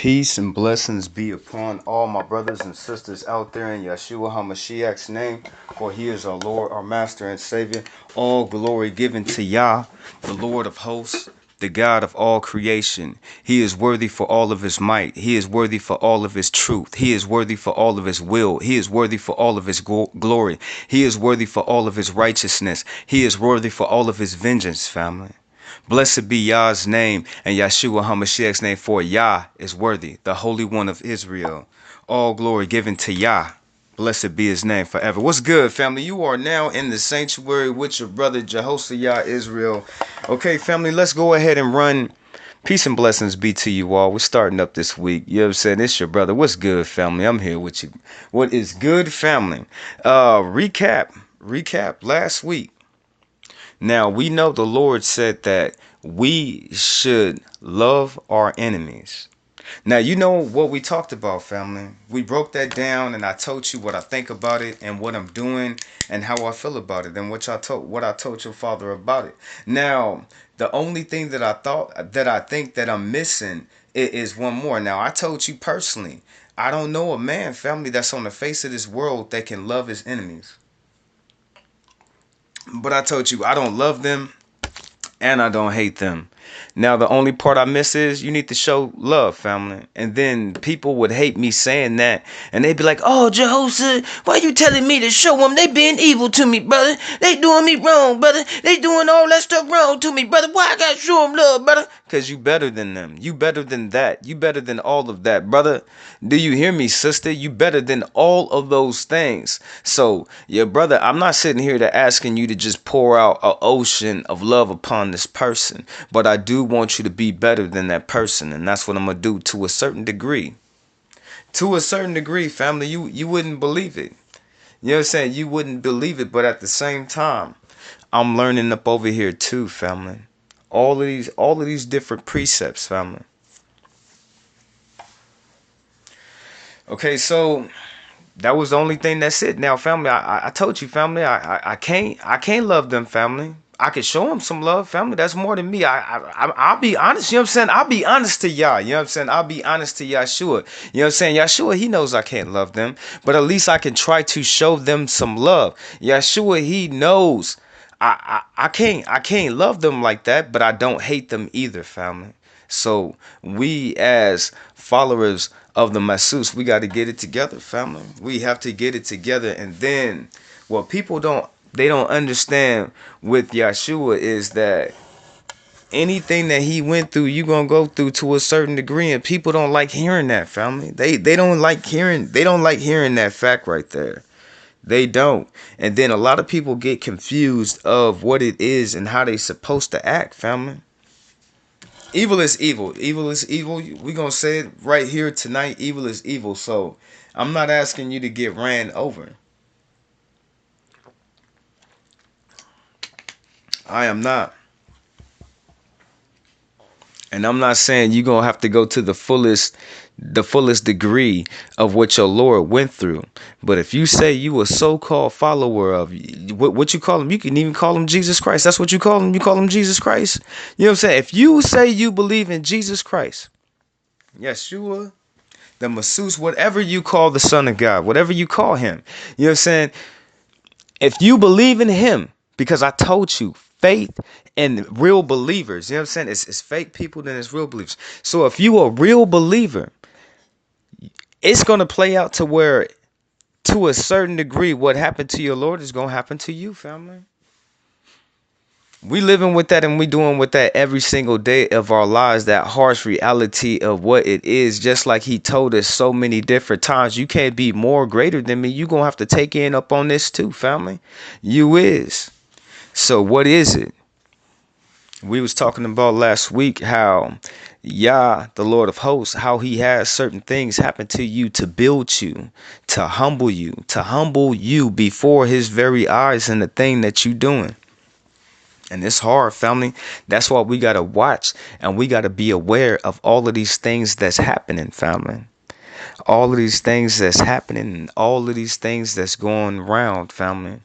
Peace and blessings be upon all my brothers and sisters out there in Yeshua HaMashiach's name, for he is our Lord, our Master and Savior. All glory given to Yah, the Lord of hosts, the God of all creation. He is worthy for all of his might. He is worthy for all of his truth. He is worthy for all of his will. He is worthy for all of his glory. He is worthy for all of his righteousness. He is worthy for all of his vengeance, family. Blessed be Yah's name and Yeshua HaMashiach's name, for Yah is worthy, the Holy One of Israel. All glory given to Yah. Blessed be his name forever. What's good, family? You are now in the sanctuary with your brother Jehoshaphat Israel. Okay, family, let's go ahead and run. Peace and blessings be to you all. We're starting up this week. You know what I'm saying? It's your brother. What's good, family? I'm here with you. What is good, family? Recap last week. Now, we know the Lord said that we should love our enemies. Now, you know what we talked about, family. We broke that down, and I told you what I think about it and what I'm doing and how I feel about it and what I told your father about it. Now, the only thing that I think that I'm missing is one more. Now, I told you personally, I don't know a man, family, that's on the face of this world that can love his enemies. But I told you I don't love them and I don't hate them. Now, the only part I miss is you need to show love, family. And then people would hate me saying that. And they'd be like, oh, Jehoshaphat, why you telling me to show them? They being evil to me, brother. They doing me wrong, brother. They doing all that stuff wrong to me, brother. Why I gotta show them love, brother? Because you better than them. You better than that. You better than all of that, brother. Do you hear me, sister? You better than all of those things. So, yeah, brother, I'm not sitting here to asking you to just pour out an ocean of love upon this person. But I do want you to be better than that person. And that's what I'm going to do to a certain degree. To a certain degree, family, you wouldn't believe it. You know what I'm saying? You wouldn't believe it. But at the same time, I'm learning up over here too, family. All of these different precepts, family. Okay, so that was the only thing that's it. Now, family, I told you, family, I can't love them, family. I could show them some love, family. That's more than me. I'll be honest. You know what I'm saying? I'll be honest to y'all. You know what I'm saying? I'll be honest to Yeshua. You know what I'm saying? Yeshua, he knows I can't love them, but at least I can try to show them some love. Yeshua, he knows I can't love them like that, but I don't hate them either, family. So we as followers of the Masus, we got to get it together, family. We have to get it together. And then what people don't understand with Yeshua is that anything that he went through, you're going to go through to a certain degree, and people don't like hearing that, family. They don't like hearing that fact right there. They don't. And then a lot of people get confused of what it is and how they supposed to act, family. Evil is evil. Evil is evil. We're going to say it right here tonight. Evil is evil. So I'm not asking you to get ran over. I am not. And I'm not saying you're going to have to go to the fullest degree of what your Lord went through. But if you say you a so-called follower of what you call him, you can even call him Jesus Christ. That's what you call him. You call him Jesus Christ. You know what I'm saying? If you say you believe in Jesus Christ, Yeshua, the Masus, whatever you call the Son of God, whatever you call him, you know what I'm saying? If you believe in him, because I told you, faith and real believers, you know what I'm saying? It's fake people, then it's real believers. So if you a real believer, it's going to play out to where, to a certain degree, what happened to your Lord is going to happen to you, family. We living with that and we doing with that every single day of our lives, that harsh reality of what it is, just like he told us so many different times. You can't be more greater than me. You gonna have to take in up on this too, family. You is. So what is it? We was talking about last week how Yah, the Lord of hosts, how he has certain things happen to you to build you, to humble you before his very eyes in the thing that you doing. And it's hard, family. That's why we got to watch and we got to be aware of all of these things that's happening, family. All of these things that's happening and all of these things that's going around, family.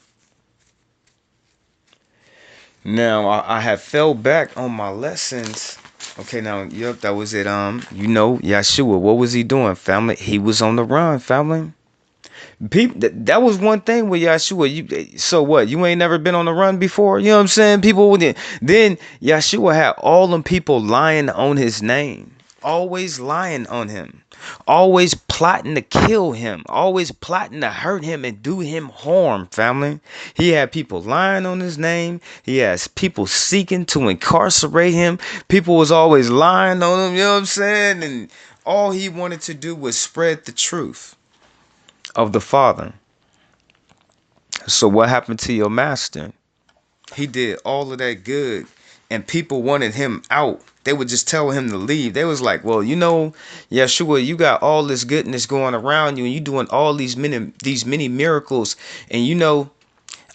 Now, I have fell back on my lessons Okay, now, yep, that was it. Yeshua, what was he doing, family? He was on the run, family. People, that was one thing with Yeshua. So what? You ain't never been on the run before. You know what I'm saying? People wouldn't. Then Yeshua had all them people lying on his name, always lying on him, always plotting to kill him, always plotting to hurt him and do him harm. Family, he had people lying on his name. He has people seeking to incarcerate him. People was always lying on him. You know what I'm saying? And all he wanted to do was spread the truth of the Father. So what happened to your master? He did all of that good, and people wanted him out. They would just tell him to leave. They was like, well, Yeshua, you got all this goodness going around you, and you doing all these many miracles, and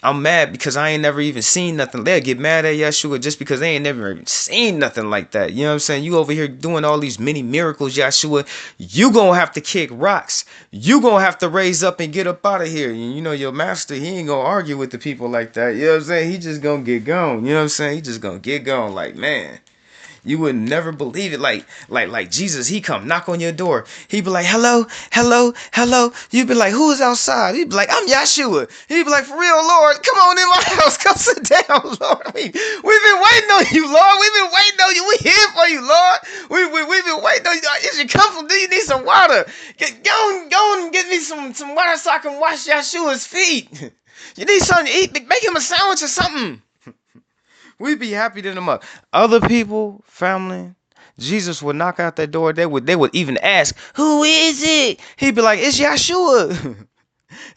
I'm mad because I ain't never even seen nothing. They'll get mad at Yeshua just because they ain't never even seen nothing like that. You know what I'm saying? You over here doing all these many miracles, Yeshua. You gonna have to kick rocks. You gonna have to raise up and get up out of here. Your master, he ain't gonna argue with the people like that. You know what I'm saying? He just gonna get gone. You know what I'm saying? He just gonna get gone. Like, man. You would never believe it. Like Jesus, he come knock on your door. He be like, hello, hello, hello. You be like, who is outside? He be like, I'm Yeshua. He be like, for real, Lord, come on in my house. Come sit down, Lord. We've been waiting on you, Lord. We've been waiting on you. We here for you, Lord. We've been waiting on you. Is you comfortable? Do you need some water? Go and get me some water so I can wash Yeshua's feet. You need something to eat? Make him a sandwich or something. We'd be happy to them up. Other people, family, Jesus would knock out that door. They would even ask, who is it? He'd be like, it's Yeshua.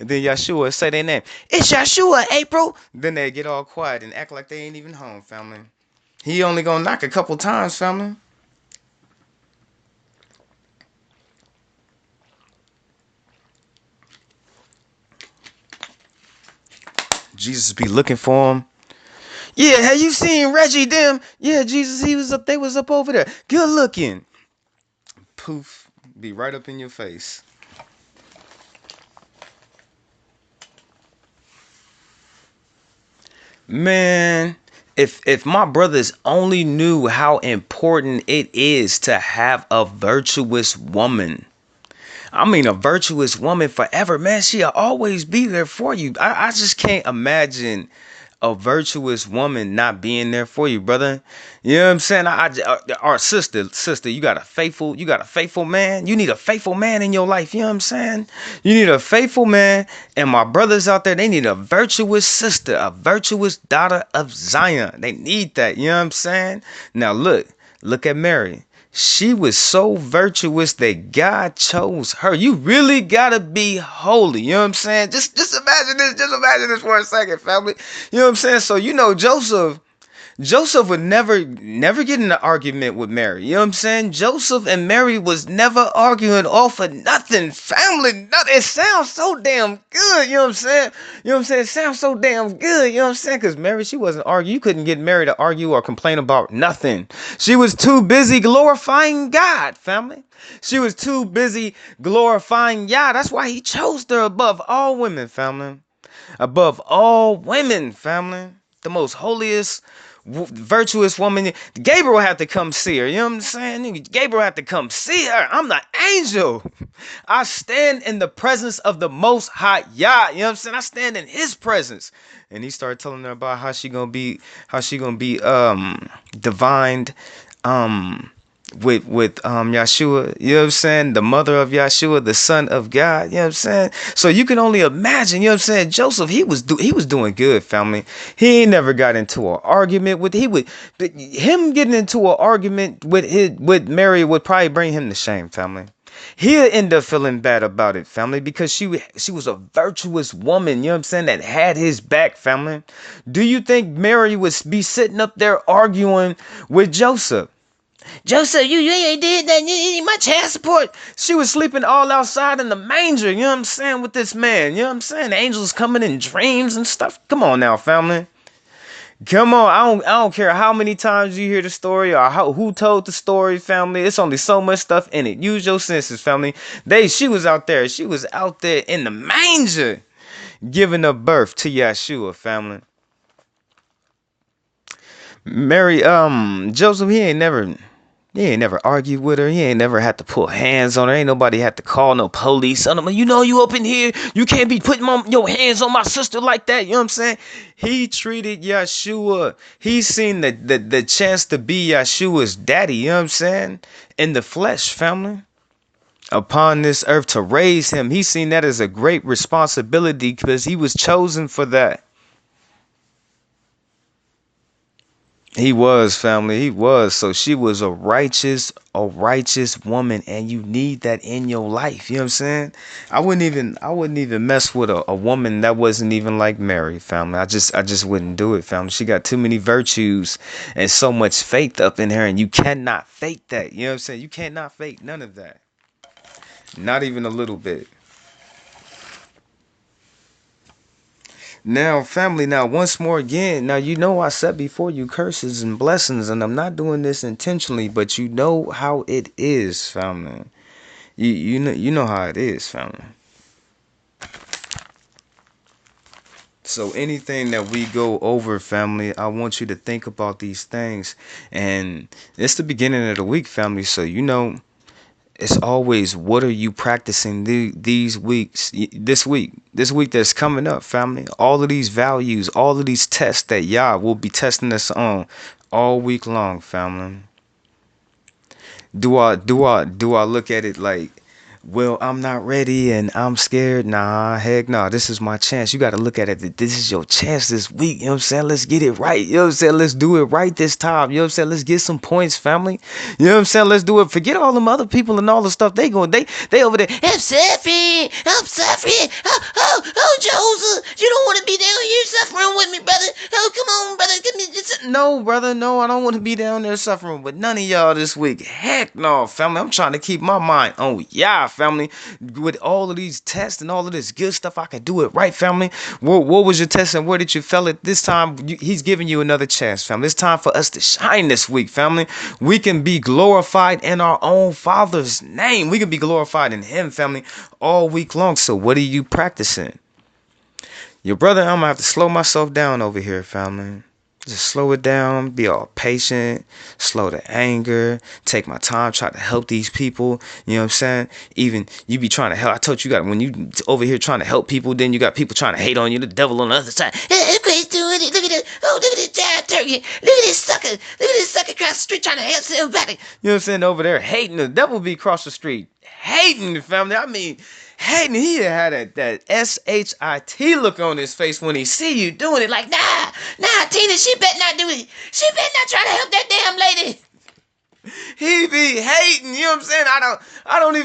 And then Yeshua would say their name. It's Yeshua, April. Then they get all quiet and act like they ain't even home, family. He only gonna knock a couple times, family. Jesus be looking for him. Yeah, have you seen Reggie them? Yeah, Jesus, they was up over there. Good looking. Poof, be right up in your face. Man, if my brothers only knew how important it is to have a virtuous woman. I mean, a virtuous woman forever, man. She'll always be there for you. I just can't imagine a virtuous woman not being there for you, brother. You know what I'm saying? Our sister, you got a faithful man. You need a faithful man in your life. You know what I'm saying? You need a faithful man. And my brothers out there, they need a virtuous sister, a virtuous daughter of Zion. They need that. You know what I'm saying? Now look at Mary. She was so virtuous that God chose her. You really gotta be holy. You know what I'm saying? Just imagine this. Just imagine this for a second, family. You know what I'm saying? So Joseph would never get in an argument with Mary. You know what I'm saying? Joseph and Mary was never arguing off of nothing. Family, nothing. It sounds so damn good. You know what I'm saying? You know what I'm saying? It sounds so damn good. You know what I'm saying? Because Mary, she wasn't arguing. You couldn't get Mary to argue or complain about nothing. She was too busy glorifying God, family. She was too busy glorifying Yah. That's why he chose her above all women, family. Above all women, family. The most holiest, virtuous woman. Gabriel had to come see her. You know what I'm saying? Gabriel had to come see her. I'm the angel. I stand in the presence of the Most High Yah. You know what I'm saying? I stand in His presence. And he started telling her about how she gonna be divined with Yeshua, you know what I'm saying? The mother of Yeshua, the son of God, you know what I'm saying? So you can only imagine, you know what I'm saying? Joseph, he was doing good, family. He ain't never got into an argument with him getting into an argument with Mary would probably bring him to shame, family. He'll end up feeling bad about it, family, because she was a virtuous woman, you know what I'm saying, that had his back, family. Do you think Mary would be sitting up there arguing with Joseph? Joseph, you ain't did that. You need my child support. She was sleeping all outside in the manger, you know what I'm saying, with this man. You know what I'm saying? The angels coming in dreams and stuff. Come on now, family. Come on. I don't care how many times you hear the story or who told the story, family. It's only so much stuff in it. Use your senses, family. She was out there. She was out there in the manger giving up birth to Yeshua, family. Mary, Joseph, he ain't never You ain't never argued with her. You ain't never had to pull hands on her. Ain't nobody had to call no police on them. You know you up in here. You can't be putting your hands on my sister like that. You know what I'm saying? He treated Yeshua. He seen the chance to be Yeshua's daddy. You know what I'm saying? In the flesh, family. Upon this earth to raise him. He seen that as a great responsibility because he was chosen for that. He was, family. He was. So she was a righteous woman, and you need that in your life. You know what I'm saying? I wouldn't even mess with a woman that wasn't even like Mary, family. I just wouldn't do it, family. She got too many virtues and so much faith up in her, and you cannot fake that. You know what I'm saying? You cannot fake none of that. Not even a little bit. Now, family, now once more again, now you know I said before you curses and blessings, and I'm not doing this intentionally, but you know how it is, family. You know how it is, family. So anything that we go over, family, I want you to think about these things. And it's the beginning of the week, family, so you know it's always what are you practicing these weeks, this week that's coming up, family. All of these values, all of these tests that Yah will be testing us on all week long, family. Do I look at it like, well, I'm not ready and I'm scared? Nah, heck no. This is my chance. You got to look at it that this is your chance this week. You know what I'm saying? Let's get it right. You know what I'm saying? Let's do it right this time. You know what I'm saying? Let's get some points, family. You know what I'm saying? Let's do it. Forget all them other people and all the stuff they over there. I'm suffering. I'm suffering. Oh, Joseph, you don't want to be down here suffering with me, brother. Oh, come on, brother. Give me this. No, brother. No, I don't want to be down there suffering with none of y'all this week. Heck no, family. I'm trying to keep my mind on family. With all of these tests and all of this good stuff, I can do it right, family. What was your test and where did you fail it? This time, he's giving you another chance, family. It's time for us to shine this week, family. We can be glorified in our own Father's name. We can be glorified in Him, family, all week long. So what are you practicing? Your brother, I'm gonna have to slow myself down over here, family. Just slow it down, be all patient, slow the anger, take my time, try to help these people. You know what I'm saying? Even you be trying to help. I told you, when you over here trying to help people, then you got people trying to hate on you, the devil on the other side. Look at doing it. Look at this. Oh, look at this giant turkey. Look at this sucker. Look at this sucker across the street trying to help somebody. You know what I'm saying? Over there hating. The devil be across the street hating the family. I mean, hating. He had that S-H-I-T look on his face when he see you doing it. Like, nah, Tina, she better not do it. She better not try to help that damn lady. He be hating, you know what I'm saying? I don't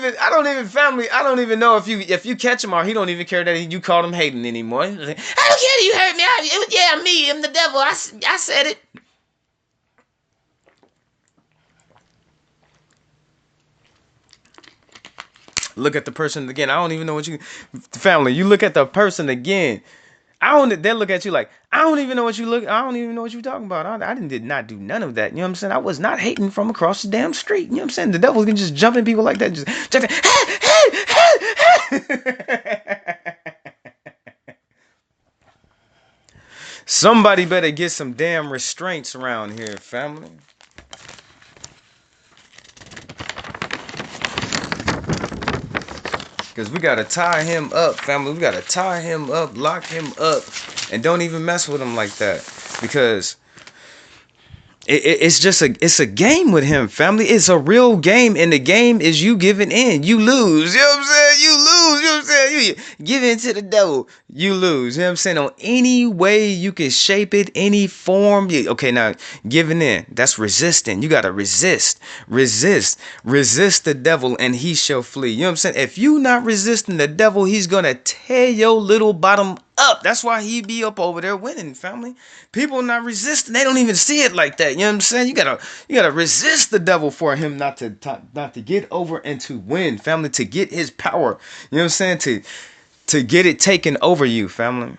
even family. I don't even know if you catch him or he don't even care that you called him hating anymore. I don't care that you hurt me. Me. I'm the devil. I said it. Look at the person again. I don't even know what you family. You look at the person again. They look at you like, I don't even know what you look. I don't even know what you're talking about. Did not do none of that. You know what I'm saying? I was not hating from across the damn street. You know what I'm saying? The devil can just jump in people like that. Just somebody better get some damn restraints around here, family. Because we got to tie him up, family. We got to tie him up, lock him up, and don't even mess with him like that. Because it's a game with him, family. It's a real game, and the game is you giving in. You lose. You know what I'm saying? You lose. You know what I'm saying? You give in to the devil. You lose. You know what I'm saying? On any way you can shape it, any form. Okay, now giving in. That's resisting. You gotta resist. Resist the devil, and he shall flee. You know what I'm saying? If you not resisting the devil, he's gonna tear your little bottom up. That's why he be up over there winning, family. People not resisting. They don't even see it like that. You know what I'm saying? You gotta resist the devil for him not to get over and to win, family. To get his power. You know what I'm saying? To get it taken over you, family.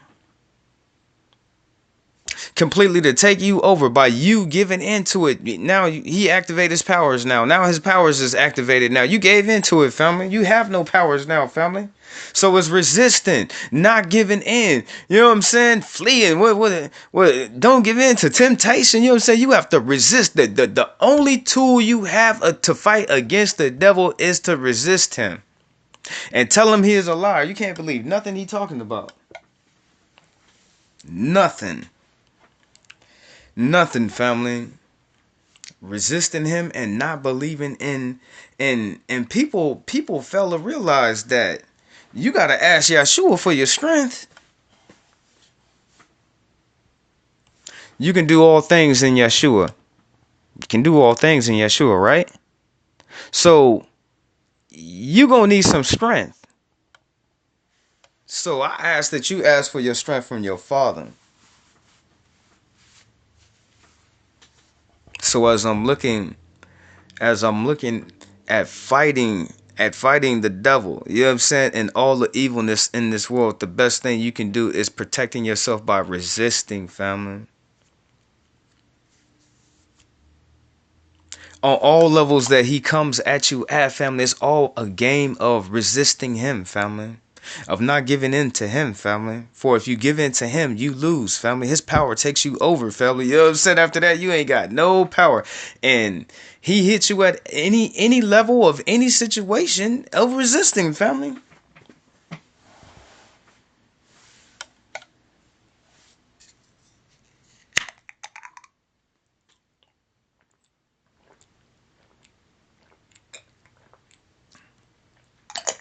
completely to take you over by you giving into it. Now he activated his powers now. Now his powers is activated now. You gave into it, family. You have no powers now, family. So it's resisting, not giving in. You know what I'm saying? Fleeing. What? Don't give in to temptation. You know what I'm saying? You have to resist. The only tool you have to fight against the devil is to resist him and tell him he is a liar. You can't believe nothing he talking about. Nothing. Nothing, family. Resisting him and not believing in people fail to realize that you gotta ask Yeshua for your strength. You can do all things in Yeshua. You can do all things in Yeshua, right? So you gonna need some strength. So I ask that you ask for your strength from your Father. So as I'm looking at fighting the devil, you know what I'm saying, and all the evilness in this world, the best thing you can do is protecting yourself by resisting, family. On all levels that he comes at you at, family, it's all a game of resisting him, family. Of not giving in to him, family. For if you give in to him, you lose, family. His power takes you over, family. You know what I'm saying? After that, you ain't got no power. And he hits you at any level of any situation of resisting, family.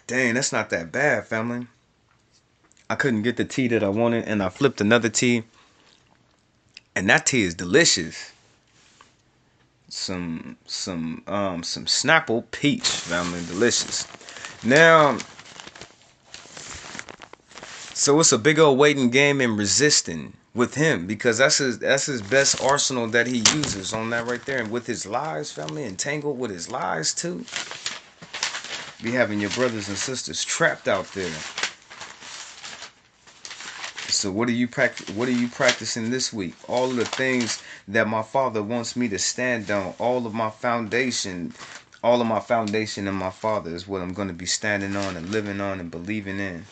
Dang, that's not that bad, family. I couldn't get the tea that I wanted, and I flipped another tea, and that tea is delicious. Some Snapple peach, family, delicious. Now, so it's a big old waiting game and resisting with him, because that's his best arsenal that he uses on that right there, and with his lies, family, entangled with his lies too. Be having your brothers and sisters trapped out there. So what are you practicing this week? All of the things that my Father wants me to stand on, all of my foundation in my Father is what I'm going to be standing on and living on and believing in.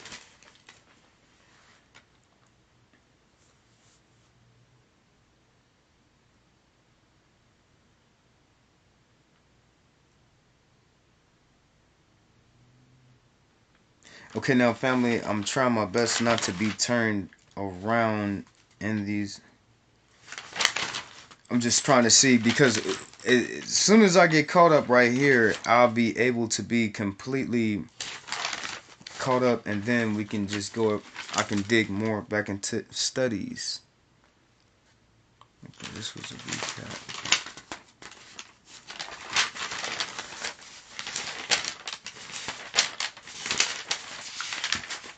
Okay, now family, I'm trying my best not to be turned around in these. I'm just trying to see, because as soon as I get caught up right here, I'll be able to be completely caught up, and then we can just go up. I can dig more back into studies. Okay, this was a recap.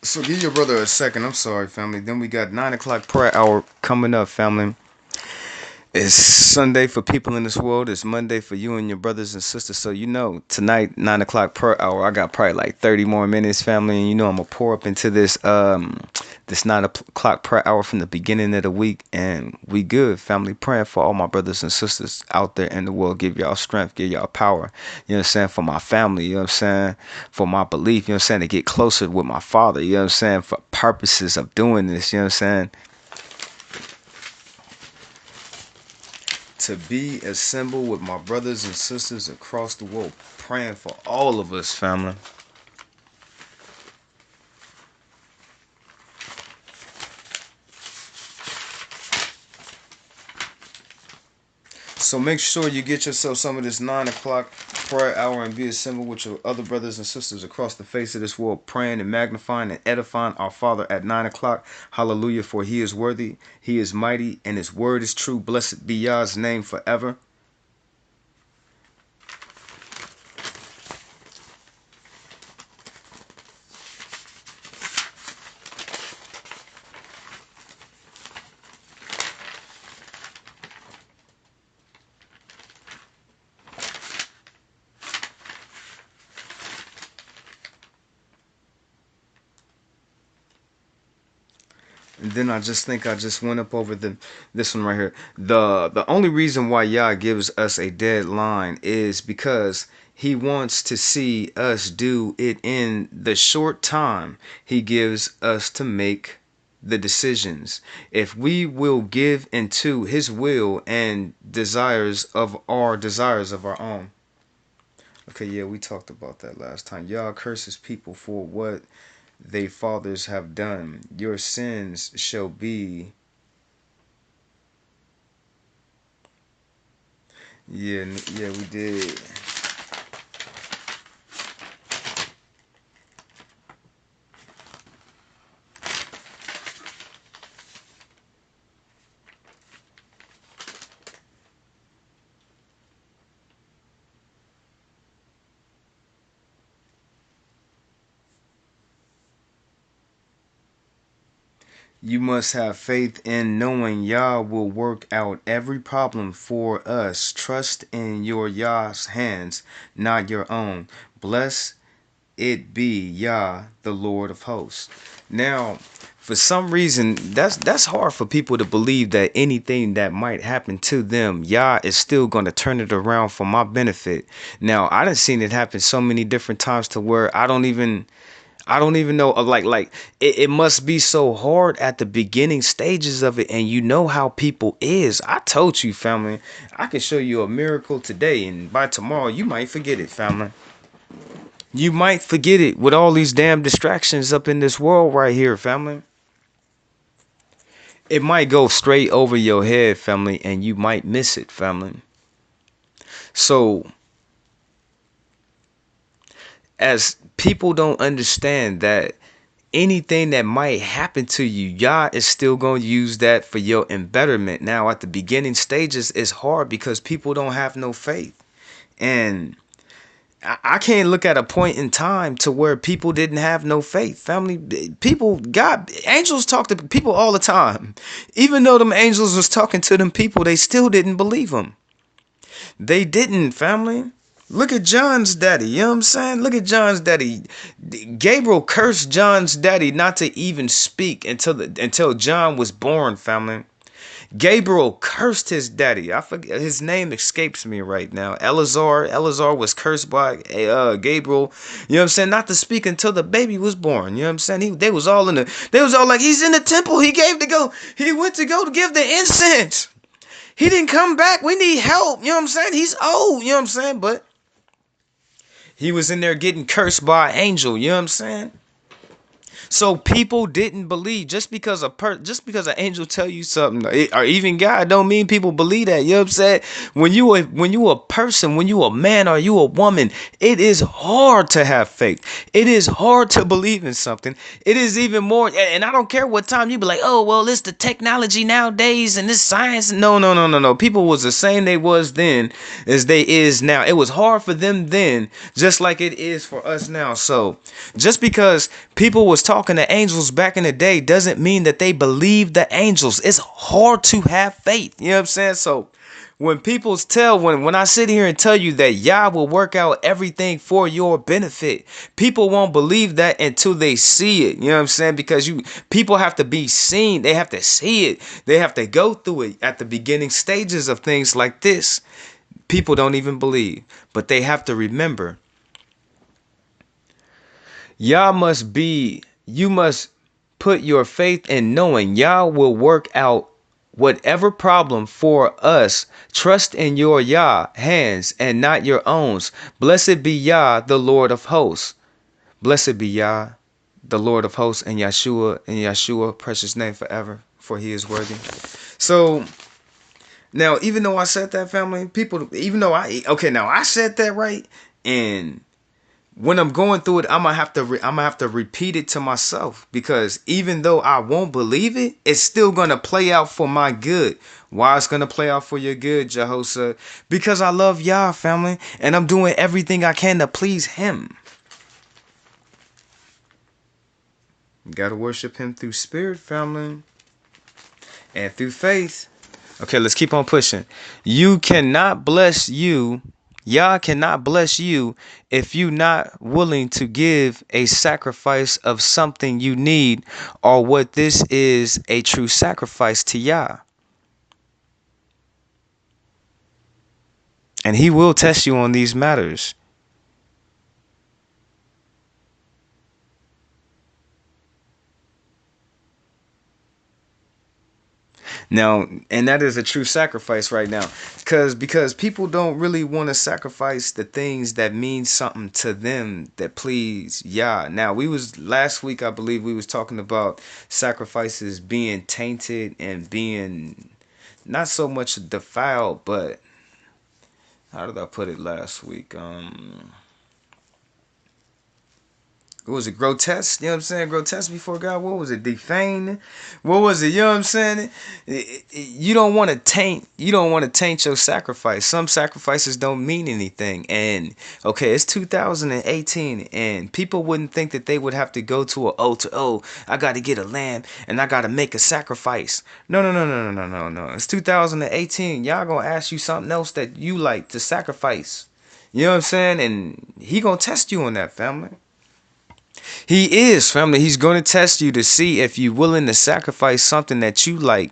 So give your brother a second. I'm sorry, family. Then we got 9 o'clock prayer hour coming up, family. It's Sunday for people in this world. It's Monday for you and your brothers and sisters. So tonight, 9 o'clock per hour. I got probably like 30 more minutes, family. And I'm gonna pour up into this 9 o'clock per hour from the beginning of the week, and we good, family. Praying for all my brothers and sisters out there in the world. Give y'all strength, give y'all power. You know what I'm saying? For my family, you know what I'm saying? For my belief, you know what I'm saying? To get closer with my Father, you know what I'm saying? For purposes of doing this, you know what I'm saying? To be assembled with my brothers and sisters across the world, praying for all of us, family. So make sure you get yourself some of this 9 o'clock prayer hour and be assembled with your other brothers and sisters across the face of this world, praying and magnifying and edifying our Father at 9 o'clock. Hallelujah, for he is worthy, he is mighty, and his word is true. Blessed be Yah's name forever. And then I just think I just went up over this one right here. The only reason why Yah gives us a deadline is because he wants to see us do it in the short time he gives us to make the decisions. If we will give into his will and desires of our own. Okay, yeah, we talked about that last time. Yah curses people for what they fathers have done. Your sins shall be. Yeah, yeah, we did. You must have faith in knowing Yah will work out every problem for us. Trust in your Yah's hands, not your own. Bless it be Yah, the Lord of hosts. Now, for some reason, that's hard for people to believe that anything that might happen to them, Yah is still going to turn it around for my benefit. Now, I done seen it happen so many different times to where I don't even know it must be so hard at the beginning stages of it, and you know how people is. I told you, family, I can show you a miracle today, and by tomorrow you might forget it, family. You might forget it with all these damn distractions up in this world right here, family. It might go straight over your head, family, and you might miss it, family. So, as people don't understand that anything that might happen to you, Yah is still going to use that for your embetterment. Now, at the beginning stages, it's hard because people don't have no faith. And I can't look at a point in time to where people didn't have no faith. Family, people, God, angels talk to people all the time. Even though them angels was talking to them people, they still didn't believe them. They didn't, family. Look at John's daddy. You know what I'm saying? Look at John's daddy. Gabriel cursed John's daddy not to even speak until John was born, family. Gabriel cursed his daddy. I forget his name escapes me right now. Eleazar was cursed by Gabriel. You know what I'm saying? Not to speak until the baby was born. You know what I'm saying? They was all like, he's in the temple. He went to go to give the incense. He didn't come back. We need help. You know what I'm saying? He's old. You know what I'm saying? But he was in there getting cursed by an angel. You know what I'm saying? So people didn't believe just because an angel tell you something, or even God, don't mean people believe that. You know what I'm saying? When you a person, when you a man or you a woman, it is hard to have faith. It is hard to believe in something. It is even more, and I don't care what time you be like, oh well, it's the technology nowadays and this science. No, no, no, no, no. People was the same they was then as they is now. It was hard for them then, just like it is for us now. So just because people was talking to angels back in the day doesn't mean that they believe the angels. It's hard to have faith. You know what I'm saying? So when I sit here and tell you that Yah will work out everything for your benefit, people won't believe that until they see it. You know what I'm saying? Because people have to be seen. They have to see it. They have to go through it at the beginning stages of things like this. People don't even believe, but they have to remember you must put your faith in knowing Yah will work out whatever problem for us. Trust in your Yah hands and not your own. Blessed be Yah, the Lord of hosts. Blessed be Yah, the Lord of hosts, and Yeshua, precious name forever, for he is worthy. So now, even though I said that, family, now I said that right, and when I'm going through it, I'm gonna have to repeat it to myself, because even though I won't believe it, it's still gonna play out for my good. Why it's gonna play out for your good, Jehoshaphat? Because I love Yah, family, and I'm doing everything I can to please Him. You gotta worship Him through spirit, family, and through faith. Okay, let's keep on pushing. You cannot bless you Yah cannot bless you if you not willing to give a sacrifice of something you need, or what this is a true sacrifice to Yah. And he will test you on these matters. Now, and that is a true sacrifice right now. Because people don't really want to sacrifice the things that mean something to them that please Yah. Now, we was last week, I believe we was talking about sacrifices being tainted and being not so much defiled, but how did I put it last week? What was it, grotesque? You know what I'm saying? Grotesque before God. What was it? Defamed? What was it? You know what I'm saying? You don't want to taint. You don't want to taint your sacrifice. Some sacrifices don't mean anything. And okay, it's 2018, and people wouldn't think that they would have to go to a altar. Oh, I got to get a lamb and I got to make a sacrifice. No, no, no, no, no, no, no, no. It's 2018. Y'all gonna ask you something else that you like to sacrifice. You know what I'm saying? And he gonna test you on that, family. He is, family. He's going to test you to see if you're willing to sacrifice something that you like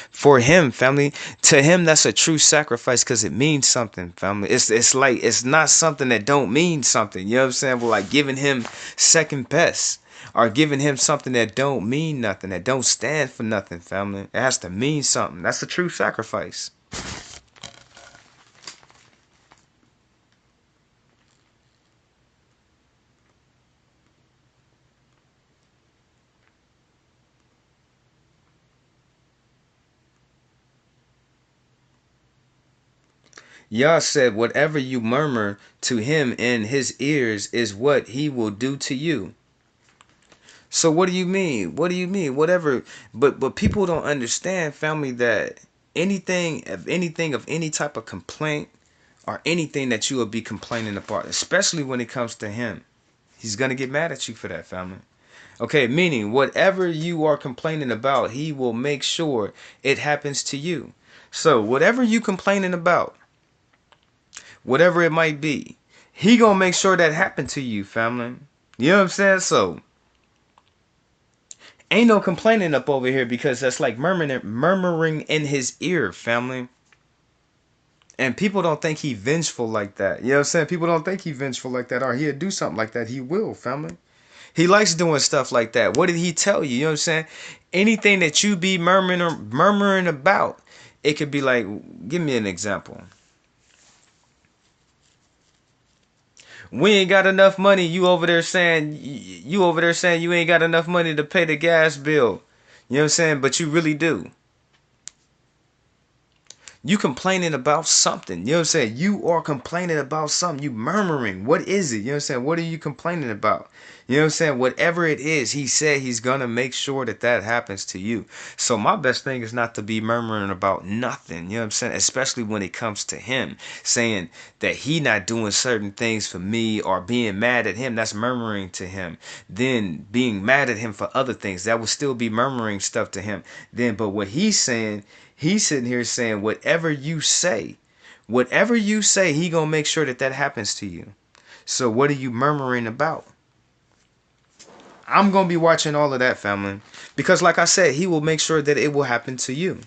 for him, family. To him, that's a true sacrifice because it means something, family. It's like it's not something that don't mean something. You know what I'm saying? Well, like giving him second best or giving him something that don't mean nothing, that don't stand for nothing, family. It has to mean something. That's a true sacrifice. Yah said, whatever you murmur to him in his ears is what he will do to you. So what do you mean? What do you mean? Whatever. But people don't understand, family, that anything of any type of complaint or anything that you will be complaining about, especially when it comes to him, he's gonna get mad at you for that, family. Okay, meaning whatever you are complaining about, he will make sure it happens to you. So whatever you complaining about, whatever it might be, he gonna make sure that happened to you, family. You know what I'm saying? So ain't no complaining up over here because that's like murmuring in his ear, family. And people don't think he vengeful like that. You know what I'm saying? People don't think he vengeful like that or he'll do something like that. He will, family. He likes doing stuff like that. What did he tell you? You know what I'm saying? Anything that you be murmuring about, it could be like, give me an example. We ain't got enough money. You over there saying you ain't got enough money to pay the gas bill. You know what I'm saying? But you really do. You complaining about something. You know what I'm saying? You are complaining about something. You murmuring. What is it? You know what I'm saying? What are you complaining about? You know what I'm saying? Whatever it is, he said he's going to make sure that that happens to you. So my best thing is not to be murmuring about nothing. You know what I'm saying? Especially when it comes to him saying that he not doing certain things for me or being mad at him. That's murmuring to him. Then being mad at him for other things. That would still be murmuring stuff to him. Then, but what he's saying, he's sitting here saying whatever you say, he gonna make sure that that happens to you. So what are you murmuring about? I'm gonna be watching all of that, family, because like I said, he will make sure that it will happen to you,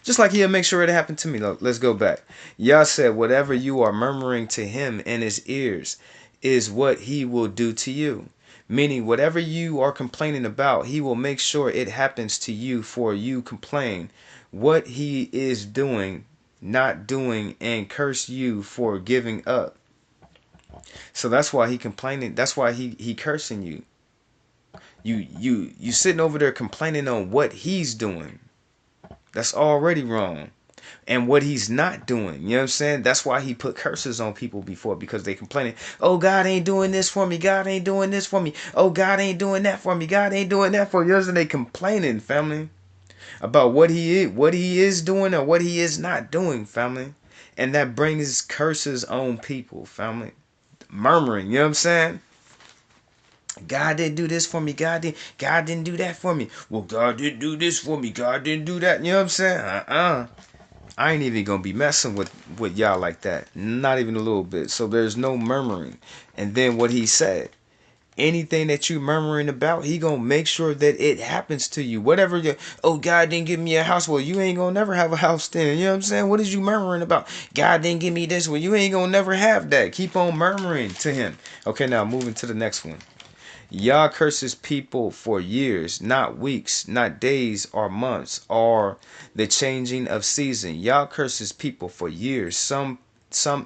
just like he'll make sure it happened to me. Let's go back. Yah said, whatever you are murmuring to him in his ears is what he will do to you. Meaning, whatever you are complaining about, he will make sure it happens to you for you complain what he is doing, not doing, and curse you for giving up. So that's why he complaining. That's why he cursing you. You sitting over there complaining on what he's doing. That's already wrong. And what he's not doing. You know what I'm saying? That's why he put curses on people before, because they complaining, oh, God ain't doing this for me. God ain't doing this for me. Oh, God ain't doing that for me. God ain't doing that for you. And they complaining, family, about what he is doing or what he is not doing, family. And that brings curses on people, family. Murmuring, you know what I'm saying? God didn't do this for me. God didn't do that for me. Well, God didn't do this for me. God didn't do that. You know what I'm saying? I ain't even gonna be messing with y'all like that. Not even a little bit. So there's no murmuring. And then what he said, anything that you murmuring about, he gonna make sure that it happens to you. Whatever you, oh, God didn't give me a house. Well, you ain't gonna never have a house then. You know what I'm saying? What is you murmuring about? God didn't give me this. Well, you ain't gonna never have that. Keep on murmuring to him. Okay, now moving to the next one. Yah curses people for years, not weeks, not days or months, or the changing of season. Yah curses people for years, some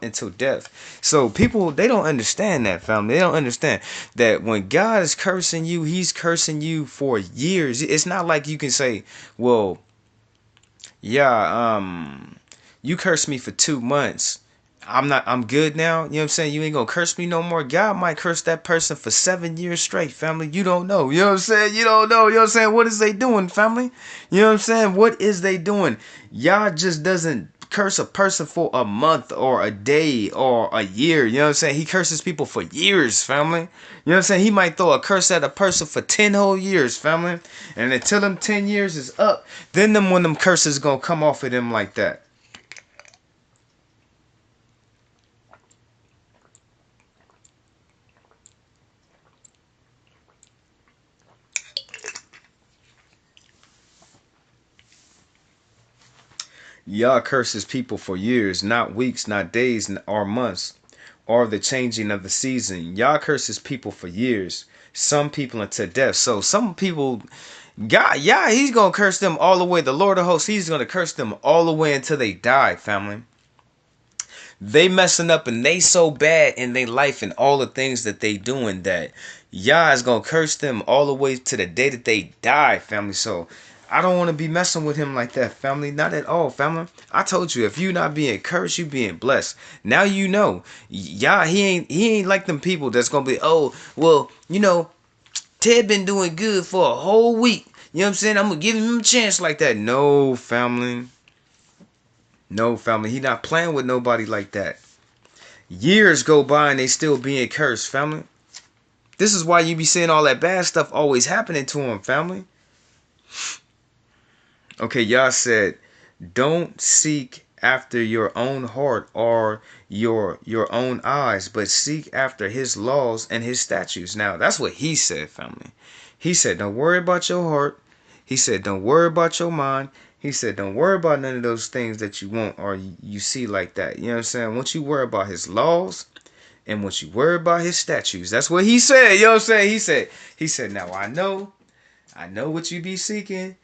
until death. So people, they don't understand that, family. They don't understand that when God is cursing you, he's cursing you for years. It's not like you can say, well, yeah, you cursed me for 2 months. I'm good now. You know what I'm saying? You ain't gonna curse me no more. God might curse that person for 7 years straight, family. You don't know. You know what I'm saying? You don't know. You know what I'm saying? What is they doing, family? You know what I'm saying? What is they doing? Y'all just doesn't curse a person for a month or a day or a year. You know what I'm saying? He curses people for years, family. You know what I'm saying? He might throw a curse at a person for 10 whole years, family. And until them 10 years is up, then when them curses gonna come off of them like that. Yah curses people for years, not weeks, not days or months, or the changing of the season. Yah curses people for years, some people unto death. So some people, God, yeah, he's gonna curse them all the way. The Lord of hosts, he's gonna curse them all the way until they die, family. They messing up and they so bad in their life and all the things that they doing that Yah is gonna curse them all the way to the day that they die, family. So I don't want to be messing with him like that, family. Not at all, family. I told you, if you not being cursed, you being blessed. Now you know. Yah, he ain't like them people that's gonna be, oh, well, Ted been doing good for a whole week. You know what I'm saying? I'm gonna give him a chance like that. No, family. No, family. He not playing with nobody like that. Years go by and they still being cursed, family. This is why you be seeing all that bad stuff always happening to him, family. Okay, y'all said, don't seek after your own heart or your own eyes, but seek after his laws and his statutes. Now, that's what he said, family. He said, don't worry about your heart. He said, don't worry about your mind. He said, don't worry about none of those things that you want or you see like that. You know what I'm saying? Once you worry about his laws, and once you worry about his statutes, that's what he said. You know what I'm saying? He said, now I know what you be seeking.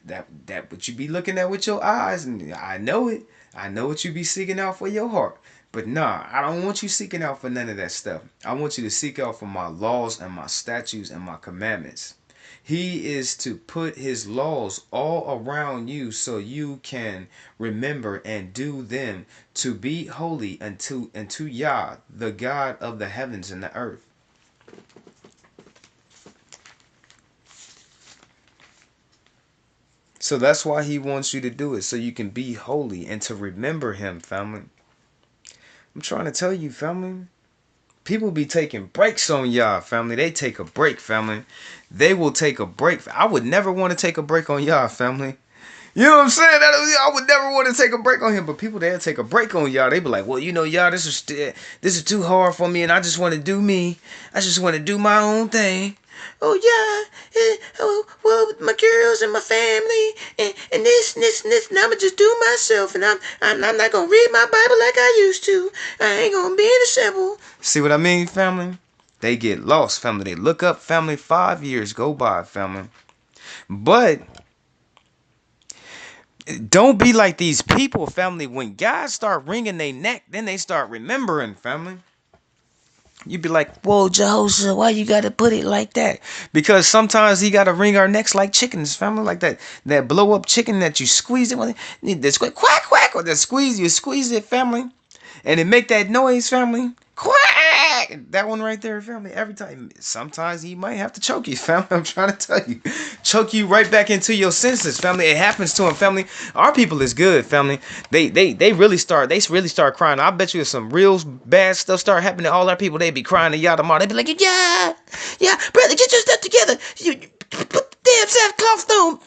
That what you be looking at with your eyes, and I know it. I know what you be seeking out for your heart. But nah, I don't want you seeking out for none of that stuff. I want you to seek out for my laws and my statutes and my commandments. He is to put his laws all around you so you can remember and do them to be holy unto Yah, the God of the heavens and the earth. So that's why he wants you to do it, so you can be holy and to remember him, family. I'm trying to tell you, family. People be taking breaks on y'all, family. They take a break, family. They will take a break. I would never want to take a break on y'all, family. You know what I'm saying? I would never want to take a break on him, but people they'll take a break on y'all. They be like, well, y'all, this is too hard for me, and I just want to do me. I just want to do my own thing. Oh yeah, well, my girls and my family, and this, and I'ma just do myself, and I'm not gonna read my Bible like I used to. I ain't gonna be in the temple. See what I mean, family? They get lost, family. They look up, family. 5 years go by, family. But don't be like these people, family. When guys start wringing their neck, then they start remembering, family. You be like, whoa, Jehoshaphat, why you gotta put it like that? Because sometimes he gotta wring our necks like chickens, family, like that blow up chicken that you squeeze it, that quack quack, or that you squeeze it, family, and it make that noise, family. Quack! That one right there, family. Every time, sometimes he might have to choke you, family. I'm trying to tell you, choke you right back into your senses, family. It happens to him, family. Our people is good, family. They really start crying. I bet you if some real bad stuff start happening to all our people, they be crying to y'all tomorrow. They be like, yeah, brother, get your stuff together. You put the damn sackcloth on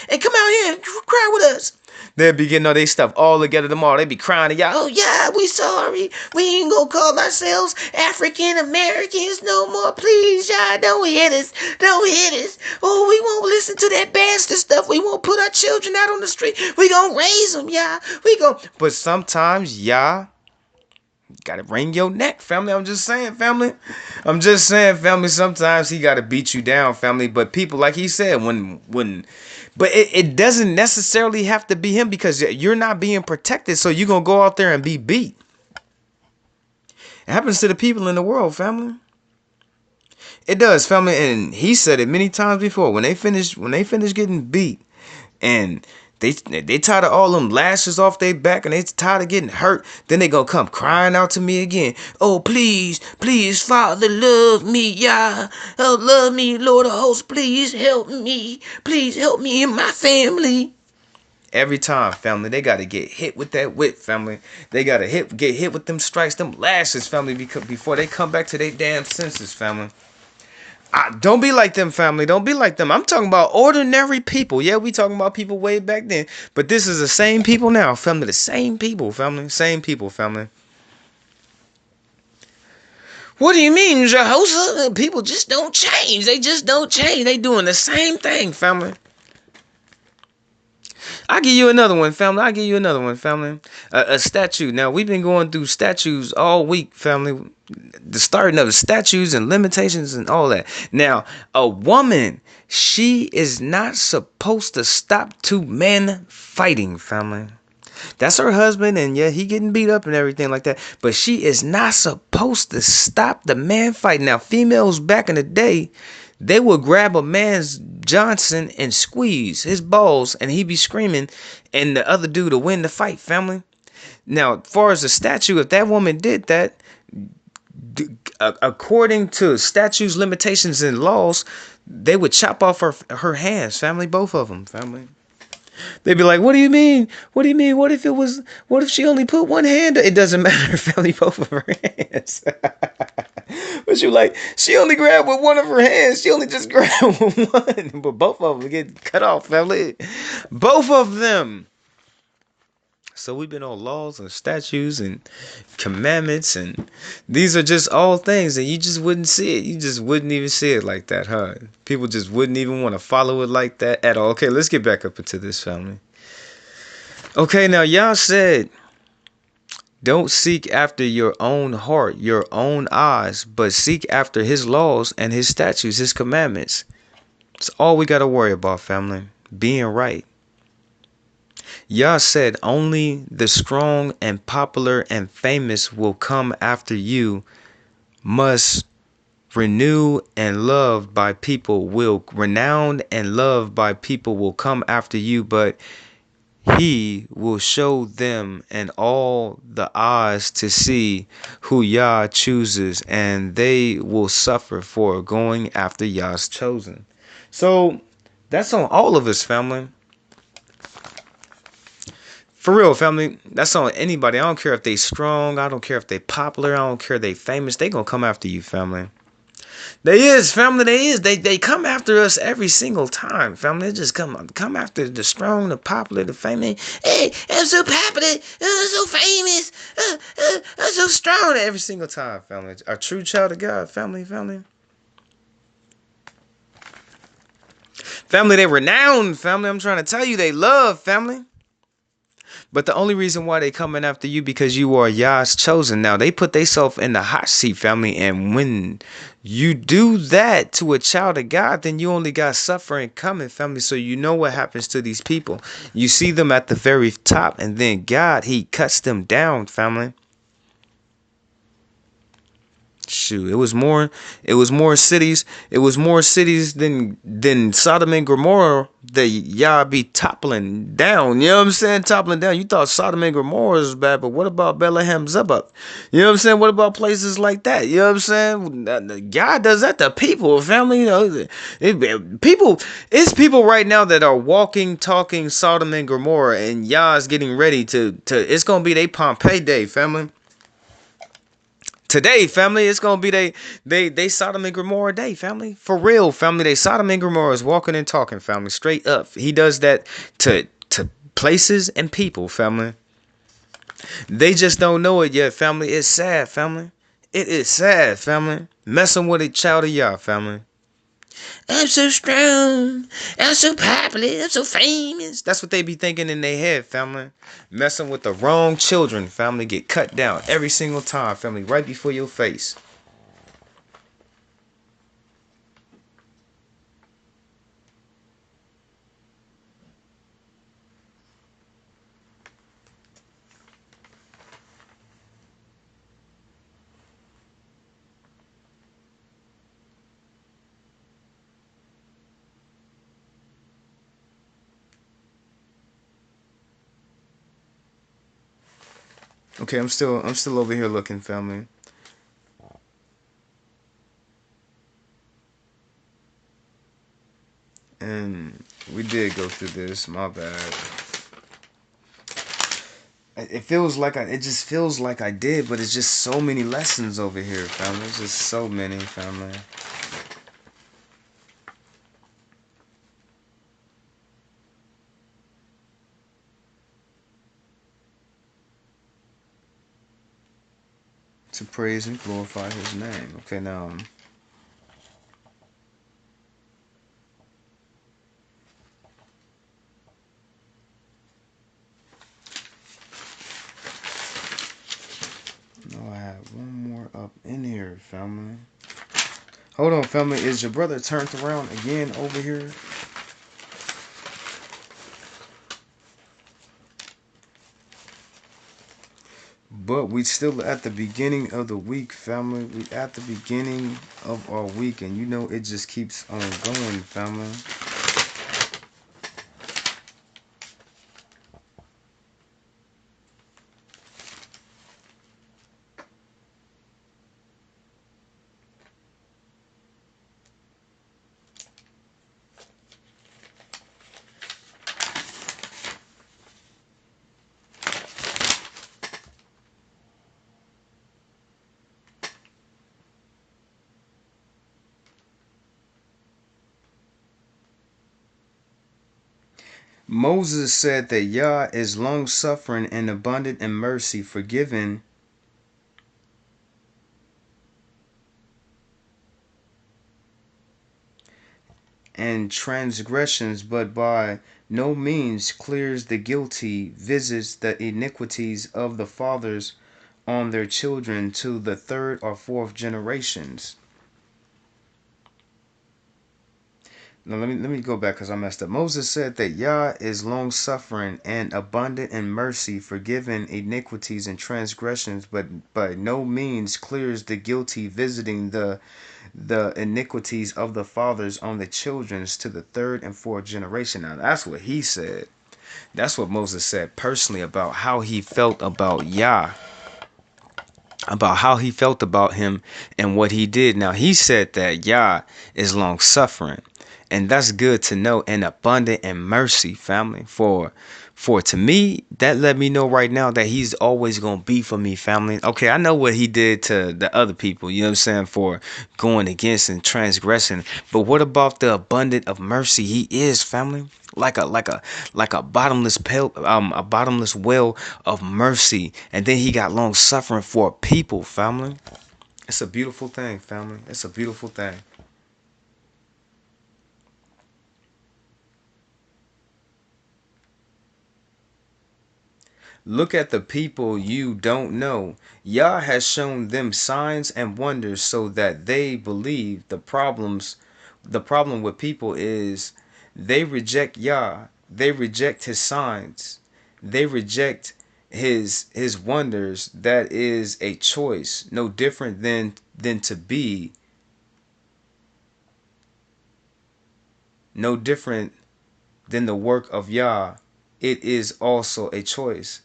and come out here and cry with us. They'll be getting all their stuff all together tomorrow. They be crying to y'all. Oh yeah, we sorry. We ain't gonna call ourselves African Americans no more. Please, y'all, don't hit us. Don't hit us. Oh, we won't listen to that bastard stuff. We won't put our children out on the street. We gonna raise them, y'all. We gon' But sometimes, y'all gotta wring your neck, family. I'm just saying, family. I'm just saying, family. Sometimes he gotta beat you down, family. But people, like he said, but it doesn't necessarily have to be him, because you're not being protected. So you're gonna go out there and be beat. It happens to the people in the world, family. It does, family. And he said it many times before. When they finish getting beat, and they tired of all them lashes off their back, and they tired of getting hurt, then they gonna come crying out to me again. Oh, please, please, Father, love me, yeah. Oh, love me, Lord of hosts, please help me. Please help me and my family. Every time, family, they gotta get hit with that whip, family. They gotta get hit with them strikes, them lashes, family, because before they come back to their damn senses, family. Don't be like them, family. Don't be like them. I'm talking about ordinary people. Yeah, we talking about people way back then. But this is the same people now, family. The same people, family. Same people, family. What do you mean, Jehoshaphat? People just don't change. They just don't change. They doing the same thing, family. I'll give you another one, family. A statue. Now, we've been going through statues all week, family. The starting of the statues and limitations and all that. Now, a woman, she is not supposed to stop two men fighting, family. That's her husband, and yeah, he getting beat up and everything like that. But she is not supposed to stop the man fighting. Now, females back in the day, they would grab a man's Johnson and squeeze his balls, and he be screaming, and the other dude to win the fight, family. Now, as far as the statue, if that woman did that, according to statutes, limitations, and laws, they would chop off her hands, family, both of them, family. They'd be like, what do you mean? What do you mean? What if she only put one hand? It doesn't matter, family, both of her hands. But you like, she only grabbed with one of her hands. She only just grabbed with one. But both of them get cut off, family. Both of them. So we've been on laws and statutes and commandments, and these are just all things, and you just wouldn't see it. You just wouldn't even see it like that, huh? People just wouldn't even want to follow it like that at all. Okay, let's get back up into this, family. Okay, now y'all said, don't seek after your own heart, your own eyes, but seek after his laws and his statutes, his commandments. It's all we got to worry about, family. Being right. Yah said only the strong and popular and famous will come after you. Must renew and loved by people will renowned and loved by people will come after you, but he will show them and all the eyes to see who Yah chooses, and they will suffer for going after Yah's chosen. So that's on all of us, family. For real, family, that's on anybody. I don't care if they strong. I don't care if they popular. I don't care if they famous. They gonna come after you, family. They is, family. They is. They come after us every single time, family. They just come after the strong, the popular, the famous. Hey, I'm so popular. I'm so famous. I'm so strong every single time, family. A true child of God, family. Family, they renowned, family. I'm trying to tell you, they love, family. But the only reason why they coming after you because you are Yah's chosen. Now, they put themselves in the hot seat, family. And when you do that to a child of God, then you only got suffering coming, family. So you know what happens to these people. You see them at the very top, and then God, he cuts them down, family. Shoot, it was more cities than Sodom and Gomorrah that y'all be toppling down. You know what I'm saying? Toppling down. You thought Sodom and Gomorrah was bad, but what about Bethlehem Zebub? You know what I'm saying? What about places like that? You know what I'm saying? God does that to people, family. You know, it's people right now that are walking, talking Sodom and Gomorrah, and y'all's getting ready to it's gonna be their Pompeii day, family. Today, family, it's gonna be they Sodom and Gomorrah day, family. For real, family. They Sodom and Gomorrah is walking and talking, family, straight up. He does that to places, and people, family. They just don't know it yet, family. It's sad, family. It is sad, family. Messing with a child of y'all, family. I'm so strong. I'm so popular. I'm so famous. That's what they be thinking in their head, family. Messing with the wrong children, family. Get cut down every single time, family. Right before your face. Okay, I'm still over here looking, family. And we did go through this. My bad. It just feels like I did, but it's just so many lessons over here, family. It's just so many, family. To praise and glorify His name. Okay, now. No, I have one more up in here, family. Hold on, family. Is your brother turned around again over here? But we still at the beginning of the week, family. We at the beginning of our week, and you know it just keeps on going, family. Moses said that Yah is long suffering and abundant in mercy, forgiving and transgressions, but by no means clears the guilty, visits the iniquities of the fathers on their children to the third or fourth generations. Now let me go back because I messed up. Moses said that Yah is long suffering and abundant in mercy, forgiving iniquities and transgressions, but by no means clears the guilty, visiting the iniquities of the fathers on the children's to the third and fourth generation. Now that's what he said. That's what Moses said personally about how he felt about Yah, about how he felt about him and what he did. Now he said that Yah is long suffering, and that's good to know, and abundant in mercy, family. For to me, that let me know right now that he's always gonna be for me, family. Okay, I know what he did to the other people, you know what I'm saying, for going against and transgressing. But what about the abundant of mercy he is, family? Like a bottomless a bottomless well of mercy, and then he got long suffering for people, family. It's a beautiful thing, family. It's a beautiful thing. Look at the people you don't know. Yah has shown them signs and wonders so that they believe. The problem with people is they reject Yah. They reject his signs. They reject his wonders. That is a choice, no different than to be, no different than the work of Yah. It is also a choice.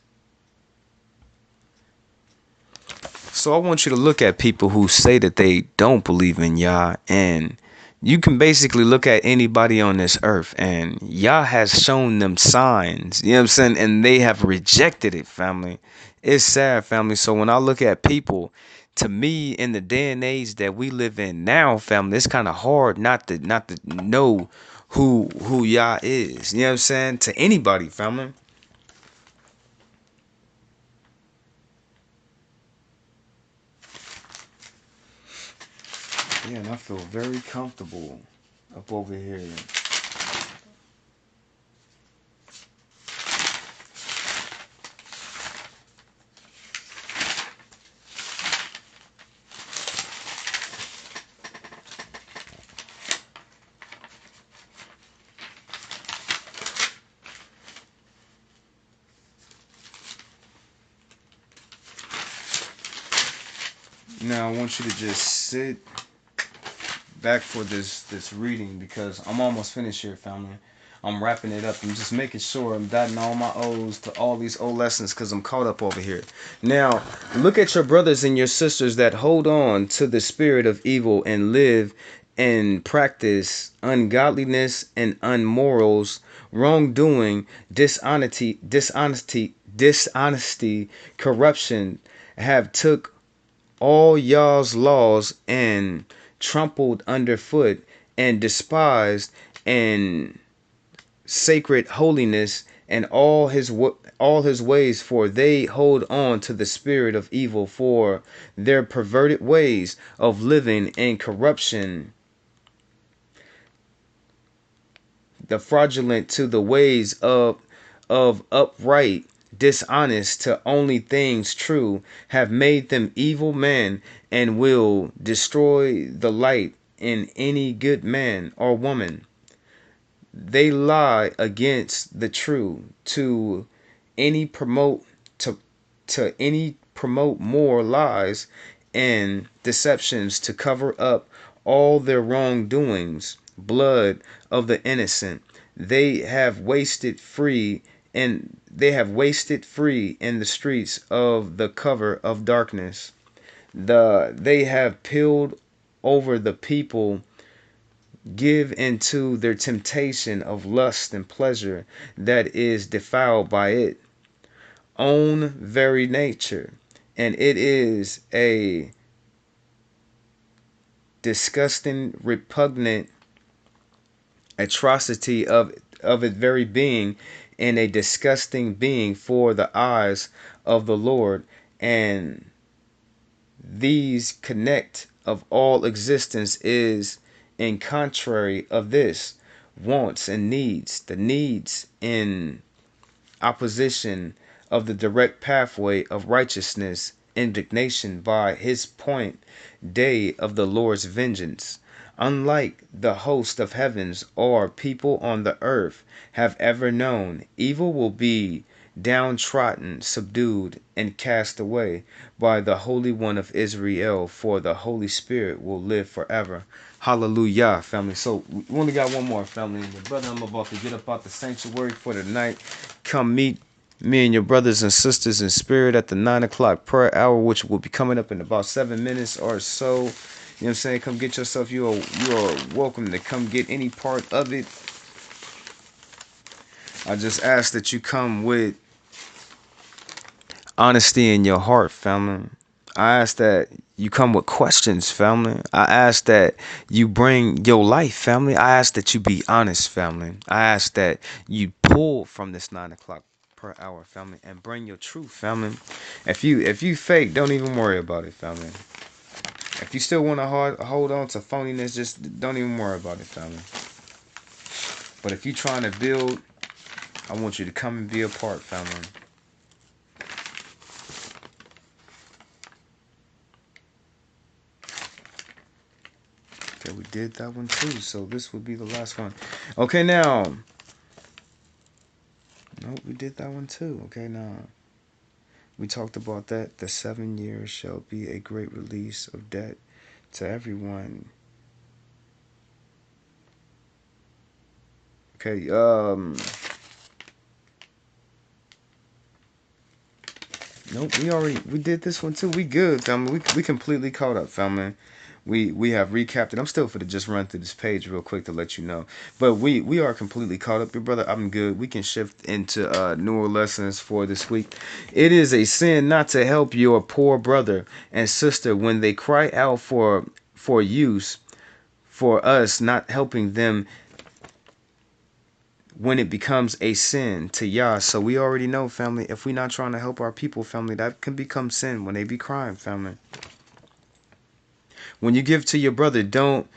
So I want you to look at people who say that they don't believe in Yah, and you can basically look at anybody on this earth, and Yah has shown them signs, you know what I'm saying, and they have rejected it, family. It's sad, family. So when I look at people, to me, in the day and age that we live in now, family, it's kind of hard not to know who Yah is. You know what I'm saying? To anybody, family. Yeah, and I feel very comfortable up over here. Now I want you to just sit back for this reading because I'm almost finished here, family. I'm wrapping it up. I'm just making sure I'm dotting all my O's to all these old lessons because I'm caught up over here. Now, look at your brothers and your sisters that hold on to the spirit of evil and live and practice ungodliness and unmorals, wrongdoing, dishonesty, corruption, have took all Yah's laws and trampled underfoot and despised and sacred holiness and all his ways, for they hold on to the spirit of evil, for their perverted ways of living in corruption, the fraudulent to the ways of upright, dishonest to only things true, have made them evil men, and will destroy the light in any good man or woman. They lie against the true to any promote to any promote more lies and deceptions to cover up all their wrongdoings, blood of the innocent. They have wasted free in the streets of the cover of darkness. They have peeled over the people, give into their temptation of lust and pleasure that is defiled by it own very nature, and it is a disgusting, repugnant atrocity of its very being, and a disgusting being for the eyes of the Lord. And these connect of all existence is in contrary of this wants and needs, the needs in opposition of the direct pathway of righteousness, indignation by his point day of the Lord's vengeance. Unlike the host of heavens or people on the earth have ever known, evil will be downtrodden, subdued, and cast away by the Holy One of Israel, for the Holy Spirit will live forever. Hallelujah, family. So we only got one more, family. The brother, I'm about to get up out the sanctuary for the night. Come meet me and your brothers and sisters in spirit at the 9 o'clock prayer hour, which will be coming up in about 7 minutes or so. You know what I'm saying? Come get yourself. You are welcome to come get any part of it. I just ask that you come with honesty in your heart, family. I ask that you come with questions, family. I ask that you bring your life, family. I ask that you be honest, family. I ask that you pull from this 9 o'clock per hour, family, and bring your truth, family. If you fake, don't even worry about it, family. If you still want to hold on to phoniness, just don't even worry about it, family. But if you're trying to build, I want you to come and be a part, family. Okay, we did that one too, so this would be the last one. Okay, now. Nope, we did that one too. Okay, now. We talked about that. The 7 years shall be a great release of debt to everyone. Okay, nope, we did this one too. We good, family. We completely caught up, family. We have recapped it. I'm still for to just run through this page real quick to let you know. But we are completely caught up. Your brother, I'm good. We can shift into newer lessons for this week. It is a sin not to help your poor brother and sister when they cry out for use, for us not helping them when it becomes a sin to Yah. So we already know, family, if we not trying to help our people, family, that can become sin when they be crying, family. When you give to your brother, don't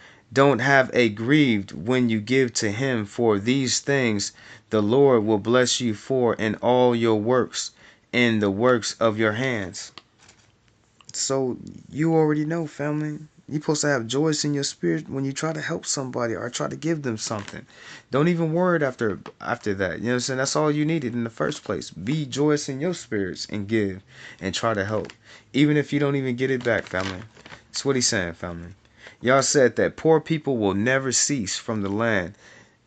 have a grieved when you give to him, for these things the Lord will bless you for in all your works, in the works of your hands. So you already know, family. You're supposed to have joy in your spirit when you try to help somebody or try to give them something. Don't even worry after that. You know what I'm saying? That's all you needed in the first place. Be joyous in your spirits and give and try to help. Even if you don't even get it back, family. That's what he's saying, family. Y'all said that poor people will never cease from the land,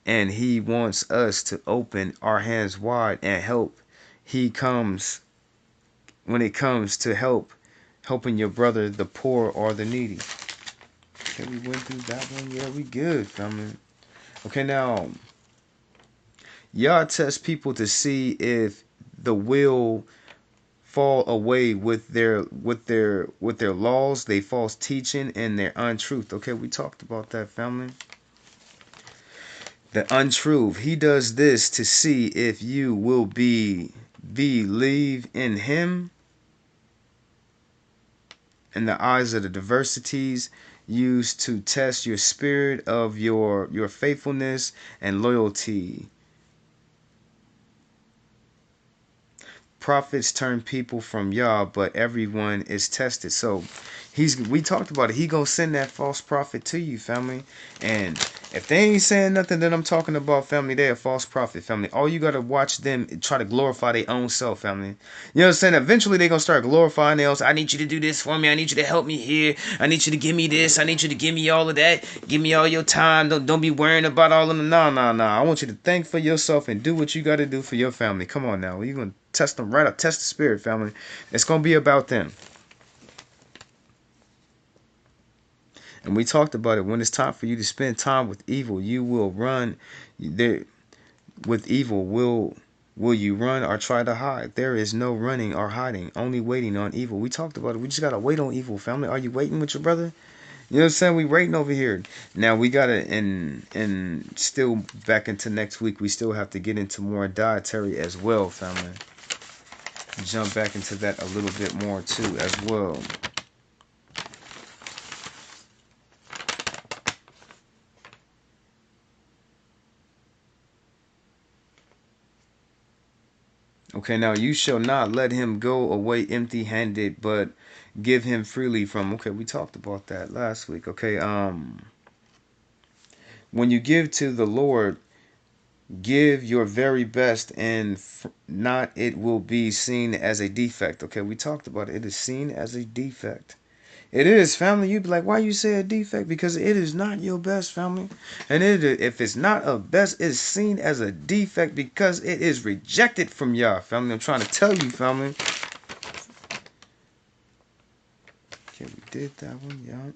and he wants us to open our hands wide and help. He comes when it comes to helping your brother, the poor or the needy. Okay, we went through that one. Yeah, we good, family. Okay, now y'all test people to see if the will fall away with their laws, they false teaching, and their untruth. Okay, we talked about that, family. The untruth. He does this to see if you will believe in him in the eyes of the diversities used to test your spirit of your faithfulness and loyalty. Prophets turn people from Yah, but everyone is tested. So we talked about it. He gonna send that false prophet to you, family. And if they ain't saying nothing that I'm talking about, family, they a false prophet, family. All you gotta watch them try to glorify their own self, family. You know what I'm saying? Eventually they gonna start glorifying their own. I need you to do this for me. I need you to help me here. I need you to give me this. I need you to give me all of that. Give me all your time. Don't be worrying about all of them. No. I want you to think for yourself and do what you gotta do for your family. Come on now. You gonna test them right up. Test the spirit, family. It's gonna be about them. And we talked about it. When it's time for you to spend time with evil, you will run. There, with evil, will you run or try to hide? There is no running or hiding, only waiting on evil. We talked about it. We just gotta wait on evil, family. Are you waiting with your brother? You know what I'm saying? We waiting over here. Now we gotta and still back into next week. We still have to get into more dietary as well, family. Jump back into that a little bit more too as well. Okay, now you shall not let him go away empty-handed, but give him freely from. Okay, we talked about that last week. Okay, when you give to the Lord, give your very best, and not it will be seen as a defect. Okay, we talked about it. It is seen as a defect. It is, family. You'd be like, why you say a defect? Because it is not your best, family. And if it's not a best, it's seen as a defect because it is rejected from y'all, family. I'm trying to tell you, family. Okay, we did that one, y'all.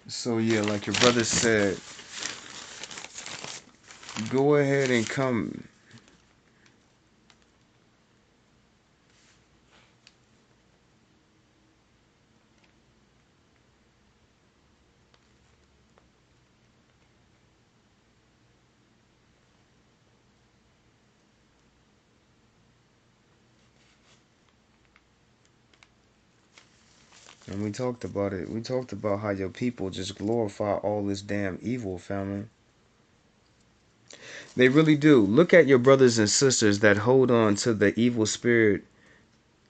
So yeah, like your brother said, go ahead and come. And we talked about it. We talked about how your people just glorify all this damn evil, family. They really do. Look at your brothers and sisters that hold on to the evil spirit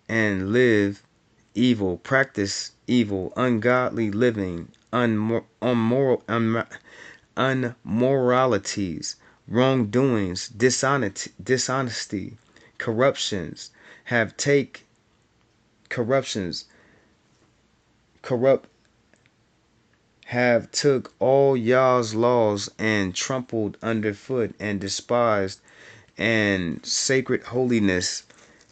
and live evil, practice evil, ungodly living, unmoralities, wrongdoings, dishonesty, corruptions, have take corruptions, corrupt have took all Yah's laws and trampled underfoot and despised and sacred holiness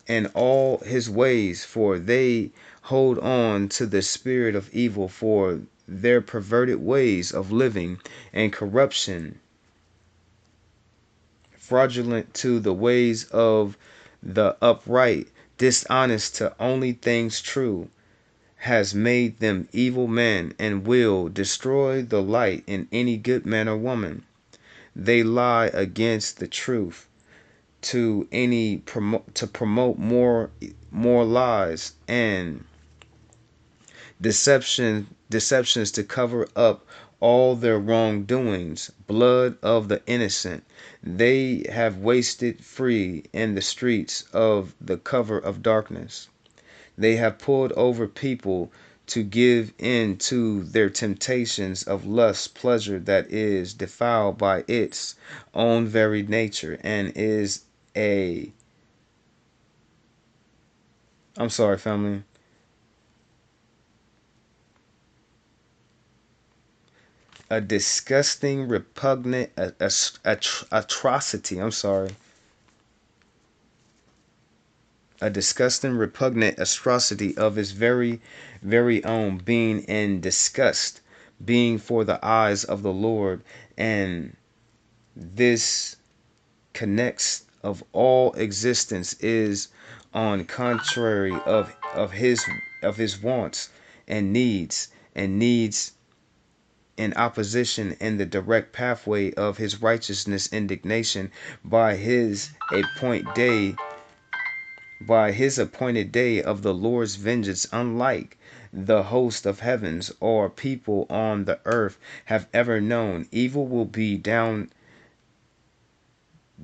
and all his ways, for they hold on to the spirit of evil for their perverted ways of living and corruption, fraudulent to the ways of the upright, dishonest to only things true, has made them evil men and will destroy the light in any good man or woman. they lie against the truth to promote more lies and deceptions to cover up all their wrongdoings, blood of the innocent. They have wasted free in the streets of the cover of darkness. They have pulled over people to give in to their temptations of lust, pleasure that is defiled by its own very nature and is a I'm sorry, family. A disgusting, repugnant atrocity. I'm sorry. A disgusting, repugnant atrocity of his very own being in disgust, being for the eyes of the Lord, and this connects of all existence is on contrary of his wants and needs in opposition in the direct pathway of his righteousness indignation by his appointed day of the Lord's vengeance, unlike the host of heavens or people on the earth have ever known. Evil will be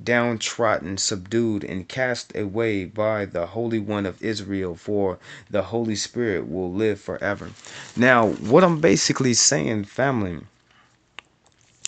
downtrodden, subdued, and cast away by the Holy One of Israel, for the Holy Spirit will live forever. Now, what I'm basically saying, family,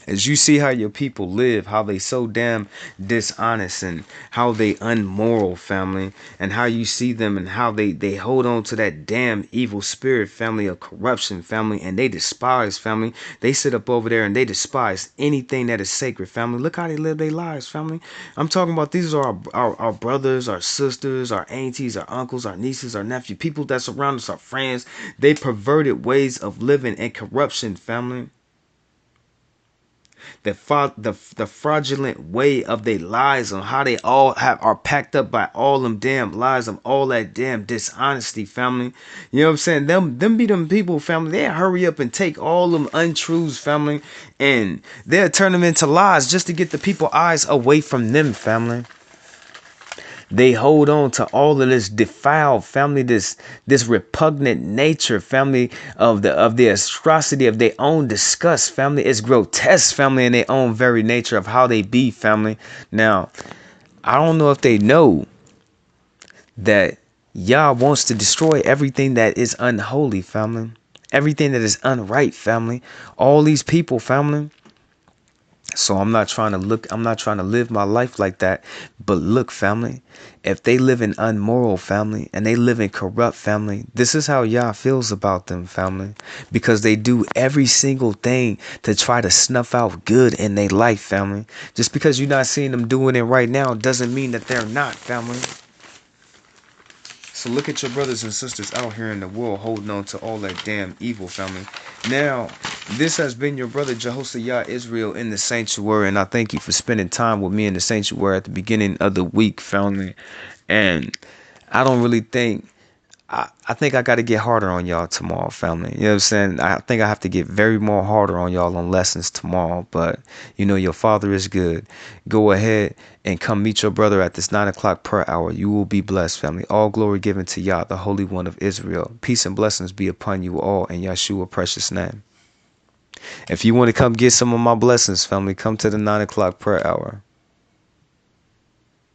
as you see how your people live, how they so damn dishonest and how they unmoral, family, and how you see them and how they hold on to that damn evil spirit, family, of corruption, family, and they despise, family. They sit up over there and they despise anything that is sacred, family. Look how they live their lives, family. I'm talking about these are our brothers, our sisters, our aunties, our uncles, our nieces, our nephews, people that surround us, our friends. They perverted ways of living and corruption, family. The fraudulent way of their lies on how they all are packed up by all them damn lies of all that damn dishonesty, family. You know what I'm saying? Them be them people, family. They hurry up and take all them untruths, family, and they'll turn them into lies just to get the people eyes away from them, family. They hold on to all of this defiled, family, this repugnant nature, family, of the atrocity of their own disgust, family. It's grotesque, family, in their own very nature of how they be, family. Now, I don't know if they know that Yah wants to destroy everything that is unholy, family. Everything that is unright, family. All these people, family. So I'm not trying to live my life like that. But look, family, if they live in unmoral, family, and they live in corrupt, family, this is how Yah feels about them, family. Because they do every single thing to try to snuff out good in their life, family. Just because you're not seeing them doing it right now doesn't mean that they're not, family. So look at your brothers and sisters out here in the world holding on to all that damn evil, family. Now, this has been your brother Jehoshaphat Israel in the sanctuary, and I thank you for spending time with me in the sanctuary at the beginning of the week, family. And I don't really think I think I got to get harder on y'all tomorrow, family. You know what I'm saying? I think I have to get very more harder on y'all on lessons tomorrow. But, you know, your Father is good. Go ahead and come meet your brother at this 9 o'clock prayer hour. You will be blessed, family. All glory given to Yah, the Holy One of Israel. Peace and blessings be upon you all in Yahshua's precious name. If you want to come get some of my blessings, family, come to the 9 o'clock prayer hour.